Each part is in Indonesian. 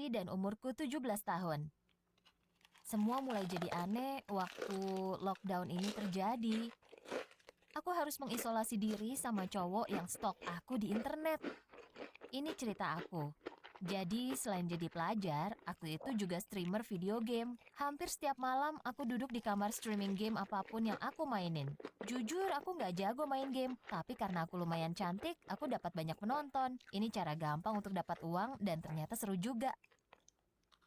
Lacey dan umurku 17 tahun. Semua mulai jadi aneh waktu lockdown ini terjadi. Aku harus mengisolasi diri sama cowok yang stalk aku di internet. Ini cerita aku. Jadi selain jadi pelajar, aku itu juga streamer video game. Hampir setiap malam aku duduk di kamar streaming game apapun yang aku mainin. Jujur aku nggak jago main game, tapi karena aku lumayan cantik, aku dapat banyak penonton. Ini cara gampang untuk dapat uang dan ternyata seru juga.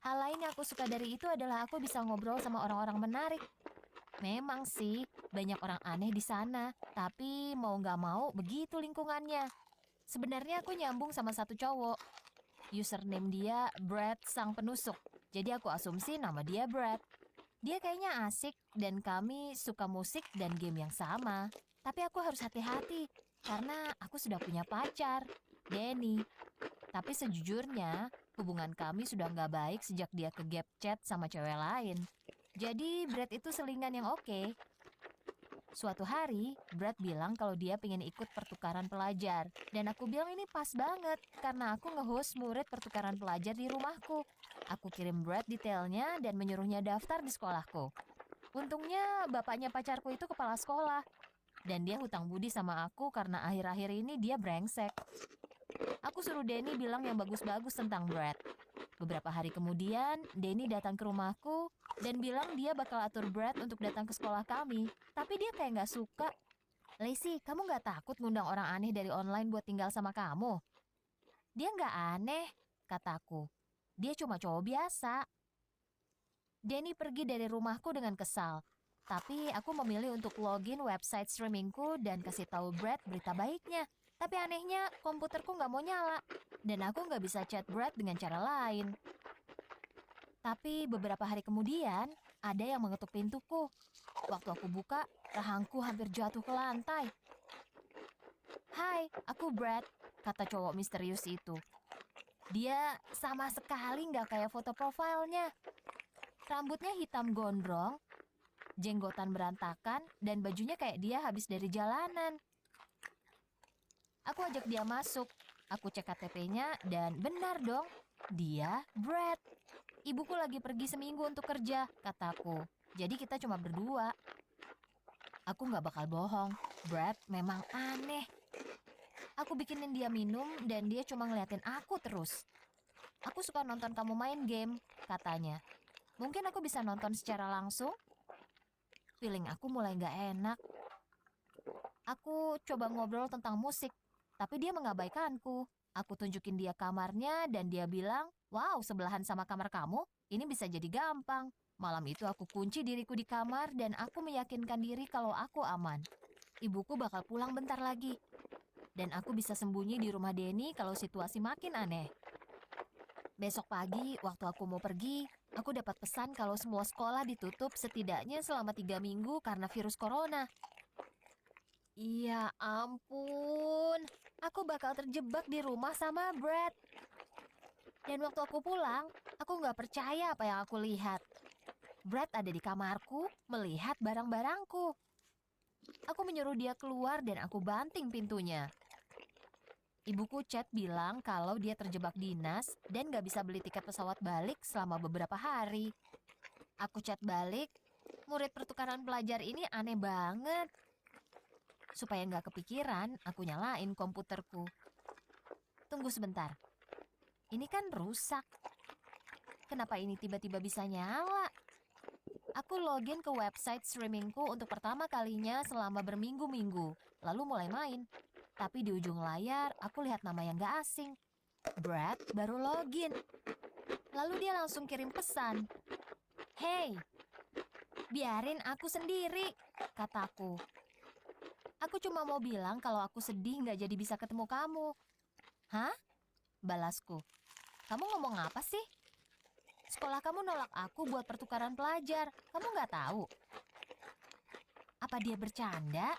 Hal lain yang aku suka dari itu adalah aku bisa ngobrol sama orang-orang menarik. Memang sih, banyak orang aneh di sana, tapi mau nggak mau begitu lingkungannya. Sebenarnya aku nyambung sama satu cowok. Username dia Brad Sang Penusuk. Jadi aku asumsi nama dia Brad. Dia kayaknya asik dan kami suka musik dan game yang sama. Tapi aku harus hati-hati karena aku sudah punya pacar, Denny. Tapi sejujurnya hubungan kami sudah nggak baik sejak dia ke gap chat sama cewek lain. Jadi Brad itu selingan yang oke. Suatu hari, Brad bilang kalau dia pengen ikut pertukaran pelajar. Dan aku bilang ini pas banget, karena aku nge-host murid pertukaran pelajar di rumahku. Aku kirim Brad detailnya dan menyuruhnya daftar di sekolahku. Untungnya bapaknya pacarku itu kepala sekolah. Dan dia hutang budi sama aku karena akhir-akhir ini dia brengsek. Aku suruh Denny bilang yang bagus-bagus tentang Brad. Beberapa hari kemudian, Denny datang ke rumahku dan bilang dia bakal atur Brad untuk datang ke sekolah kami. Tapi dia kayak nggak suka. Lacey, kamu nggak takut ngundang orang aneh dari online buat tinggal sama kamu? Dia nggak aneh, kataku. Dia cuma cowok biasa. Denny pergi dari rumahku dengan kesal. Tapi aku memilih untuk login website streamingku dan kasih tahu Brad berita baiknya. Tapi anehnya, komputerku nggak mau nyala. Dan aku nggak bisa chat Brad dengan cara lain. Tapi beberapa hari kemudian, ada yang mengetuk pintuku. Waktu aku buka, rahangku hampir jatuh ke lantai. "Hai, aku Brad," kata cowok misterius itu. Dia sama sekali nggak kayak foto profilnya. Rambutnya hitam gondrong, jenggotan berantakan, dan bajunya kayak dia habis dari jalanan. Aku ajak dia masuk. Aku cek KTP-nya dan benar dong, dia Brad. Ibuku lagi pergi seminggu untuk kerja, kataku. Jadi kita cuma berdua. Aku nggak bakal bohong, Brad memang aneh. Aku bikinin dia minum dan dia cuma ngeliatin aku terus. Aku suka nonton kamu main game, katanya. Mungkin aku bisa nonton secara langsung? Feeling aku mulai nggak enak. Aku coba ngobrol tentang musik, tapi dia mengabaikanku. Aku tunjukin dia kamarnya dan dia bilang, "Wow, sebelahan sama kamar kamu, ini bisa jadi gampang." Malam itu aku kunci diriku di kamar dan aku meyakinkan diri kalau aku aman. Ibuku bakal pulang bentar lagi. Dan aku bisa sembunyi di rumah Denny kalau situasi makin aneh. Besok pagi, waktu aku mau pergi, aku dapat pesan kalau semua sekolah ditutup setidaknya selama 3 minggu karena virus corona. Ya ampun, aku bakal terjebak di rumah sama Brad. Dan waktu aku pulang, aku nggak percaya apa yang aku lihat. Brad ada di kamarku, melihat barang-barangku. Aku menyuruh dia keluar dan aku banting pintunya. Ibuku chat bilang kalau dia terjebak dinas dan nggak bisa beli tiket pesawat balik selama beberapa hari. Aku chat balik, murid pertukaran pelajar ini aneh banget. Supaya nggak kepikiran, aku nyalain komputerku. Tunggu sebentar. Ini kan rusak. Kenapa ini tiba-tiba bisa nyala? Aku login ke website streamingku untuk pertama kalinya selama berminggu-minggu. Lalu mulai main. Tapi di ujung layar, aku lihat nama yang nggak asing. Brad baru login. Lalu dia langsung kirim pesan. "Hey, biarin aku sendiri," kataku. "Aku cuma mau bilang kalau aku sedih nggak jadi bisa ketemu kamu." "Hah?" balasku. "Kamu ngomong apa sih? Sekolah kamu nolak aku buat pertukaran pelajar. Kamu nggak tahu?" "Apa dia bercanda?"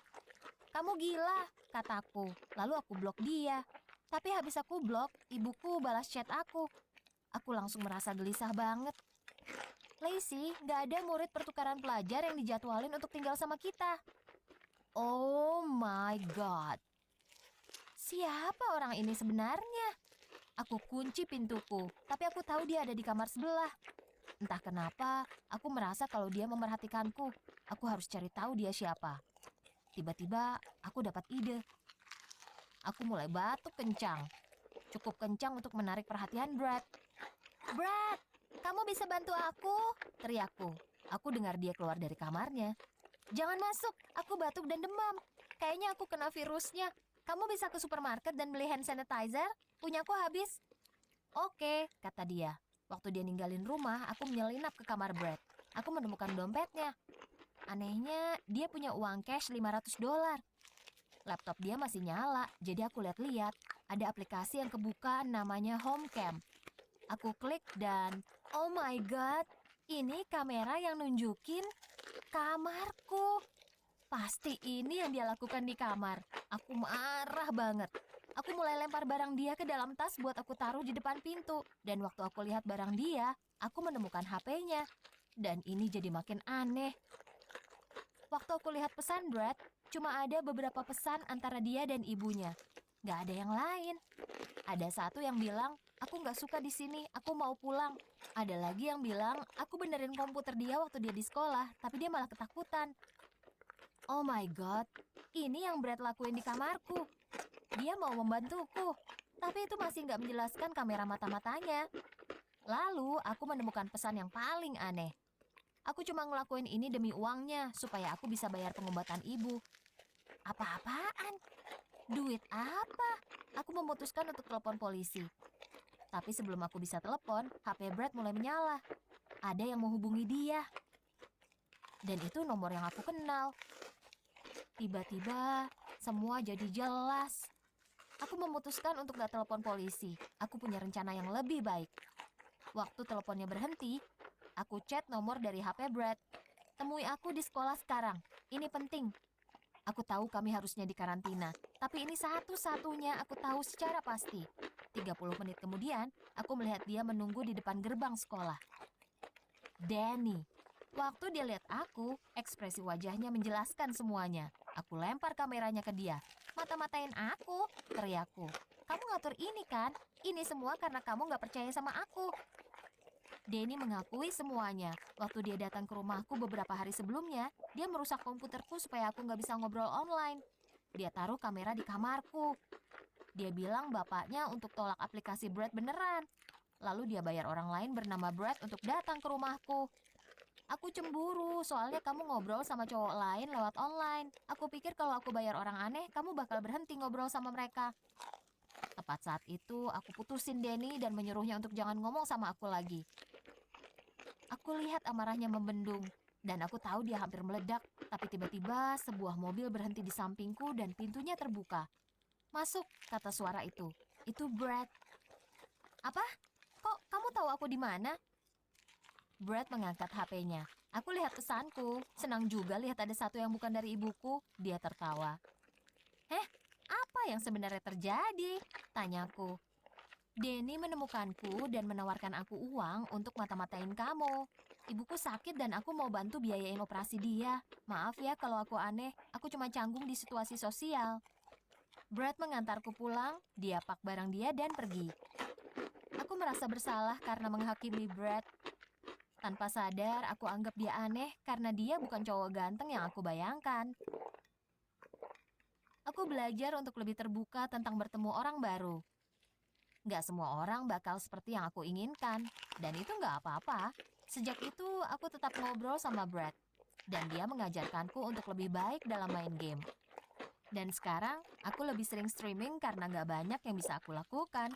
"Kamu gila," kataku. Lalu aku blok dia. Tapi habis aku blok, ibuku balas chat aku. Aku langsung merasa gelisah banget. "Lacey, nggak ada murid pertukaran pelajar yang dijadwalin untuk tinggal sama kita." Oh my God. Siapa orang ini sebenarnya? Aku kunci pintuku, tapi aku tahu dia ada di kamar sebelah. Entah kenapa, aku merasa kalau dia memerhatikanku. Aku harus cari tahu dia siapa. Tiba-tiba, aku dapat ide. Aku mulai batuk kencang. Cukup kencang untuk menarik perhatian Brad. Brad, kamu bisa bantu aku? Teriakku. Aku dengar dia keluar dari kamarnya. Jangan masuk, aku batuk dan demam. Kayaknya aku kena virusnya. Kamu bisa ke supermarket dan beli hand sanitizer? Punyaku habis. Oke, kata dia. Waktu dia ninggalin rumah, aku menyelinap ke kamar Brad. Aku menemukan dompetnya. Anehnya, dia punya uang cash $500. Laptop dia masih nyala, jadi aku lihat-lihat. Ada aplikasi yang kebuka namanya Homecam. Aku klik dan, oh my god, ini kamera yang nunjukin kamarku. Pasti ini yang dia lakukan di kamar. Aku marah banget. Aku mulai lempar barang dia ke dalam tas buat aku taruh di depan pintu. Dan waktu aku lihat barang dia, aku menemukan HP-nya. Dan ini jadi makin aneh. Waktu aku lihat pesan Brad, cuma ada beberapa pesan antara dia dan ibunya. Gak ada yang lain. Ada satu yang bilang, aku gak suka di sini, aku mau pulang. Ada lagi yang bilang, aku benerin komputer dia waktu dia di sekolah, tapi dia malah ketakutan. Oh my god, ini yang Brad lakuin di kamarku. Dia mau membantuku, tapi itu masih nggak menjelaskan kamera mata-matanya. Lalu, aku menemukan pesan yang paling aneh. Aku cuma ngelakuin ini demi uangnya, supaya aku bisa bayar pengobatan ibu. Apa-apaan? Duit apa? Aku memutuskan untuk telepon polisi. Tapi sebelum aku bisa telepon, HP Brad mulai menyala. Ada yang menghubungi dia. Dan itu nomor yang aku kenal. Tiba-tiba, semua jadi jelas. Aku memutuskan untuk gak telepon polisi. Aku punya rencana yang lebih baik. Waktu teleponnya berhenti, aku chat nomor dari HP Brad. Temui aku di sekolah sekarang. Ini penting. Aku tahu kami harusnya dikarantina, tapi ini satu-satunya aku tahu secara pasti. 30 menit kemudian, aku melihat dia menunggu di depan gerbang sekolah. Danny. Waktu dia lihat aku, ekspresi wajahnya menjelaskan semuanya. Aku lempar kameranya ke dia. Mata-matain aku, teriakku. Kamu ngatur ini kan? Ini semua karena kamu gak percaya sama aku. Danny mengakui semuanya. Waktu dia datang ke rumahku beberapa hari sebelumnya, dia merusak komputerku supaya aku gak bisa ngobrol online. Dia taruh kamera di kamarku. Dia bilang bapaknya untuk tolak aplikasi Brad beneran. Lalu dia bayar orang lain bernama Brad untuk datang ke rumahku. Aku cemburu, soalnya kamu ngobrol sama cowok lain lewat online. Aku pikir kalau aku bayar orang aneh, kamu bakal berhenti ngobrol sama mereka. Tepat saat itu, aku putusin Danny dan menyuruhnya untuk jangan ngomong sama aku lagi. Aku lihat amarahnya membendung, dan aku tahu dia hampir meledak. Tapi tiba-tiba, sebuah mobil berhenti di sampingku dan pintunya terbuka. Masuk, kata suara itu. Itu Brad. Apa? Kok kamu tahu aku di mana? Brad mengangkat HP-nya. Aku lihat pesanku. Senang juga lihat ada satu yang bukan dari ibuku. Dia tertawa. Apa yang sebenarnya terjadi? Tanyaku. Danny menemukanku dan menawarkan aku uang untuk mata-matain kamu. Ibuku sakit dan aku mau bantu biayain operasi dia. Maaf ya kalau aku aneh. Aku cuma canggung di situasi sosial. Brad mengantarku pulang. Dia pak barang dia dan pergi. Aku merasa bersalah karena menghakimi Brad. Tanpa sadar, aku anggap dia aneh karena dia bukan cowok ganteng yang aku bayangkan. Aku belajar untuk lebih terbuka tentang bertemu orang baru. Gak semua orang bakal seperti yang aku inginkan. Dan itu gak apa-apa. Sejak itu, aku tetap ngobrol sama Brad. Dan dia mengajarkanku untuk lebih baik dalam main game. Dan sekarang, aku lebih sering streaming karena gak banyak yang bisa aku lakukan.